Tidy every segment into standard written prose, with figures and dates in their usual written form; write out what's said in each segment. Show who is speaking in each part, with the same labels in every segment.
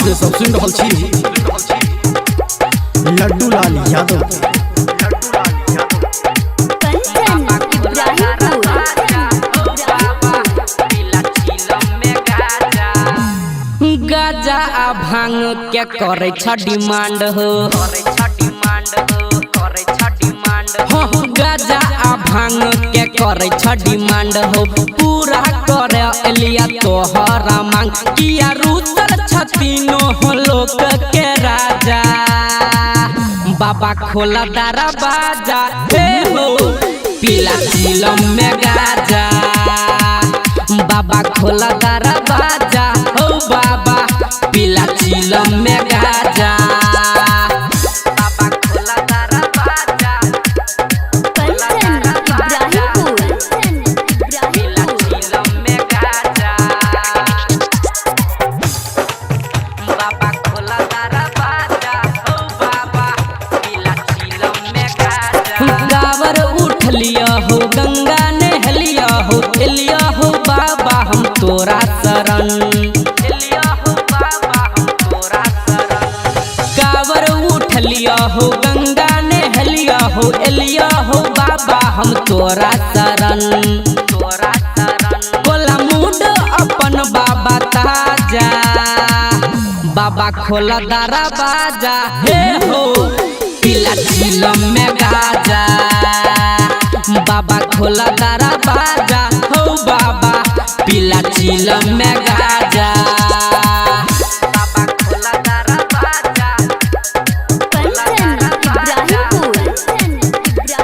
Speaker 1: से सब सुन रहल छी लड्डू लाल यादव
Speaker 2: गाजा आ भांग के करे छ डिमांड हो गाजा आ भांग के करे छ डिमांड हो पूरा करे एलिया तोहरा मांग किया रूतर छतीनो हो लोक के राजा बाबा खोला दारा बाजा हे हो पीला चिलम में गाजा बाबा खोला दारा बाजा हो बाबा पीला चिलम में गाजा बाबा खोला दारा बाजा पीला चिलम में गाजा बाबा खोला दारा बाजा हो बाबा पीला चिलम में गाजा गावर उठ लिया हो गंगा नहलिया हो एलिया हो बाबा हम तोरा शरण एलिया हो बाबा हम तोरा शरण गावर उठ लिया हो गंगा नहलिया हो एलिया हो बाबा हम तोरा शरण बोला मूड अपन बाबा ताजा बाबा खोला दारा बाजा हे हो पीला चिलम में गाजा बाबा खोला दारा बाजा हो बाबा पीला चिलम में गाजा बाबा खोला दारा बाजा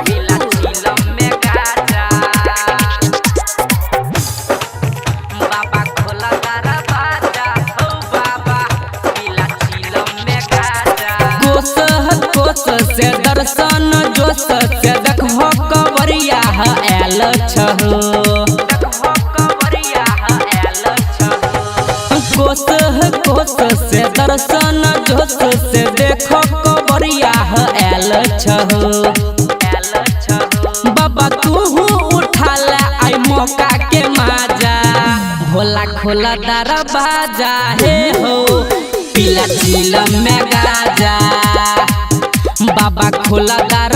Speaker 2: पीला चिलम में गाजा बाबा खोला दारा बाजा हो बाबा पीला चिलम में गाजा कोस से दर्शन जोश से देखो कवरिया आयल छहो कोस से दर्शन जोश से देखो कवरिया आयल छहो बाबा तू उठा ले आई मौका के माजा भोला खोला दारा बाजा हे हो पीला चिलम में गाजा बाबा खोला दारा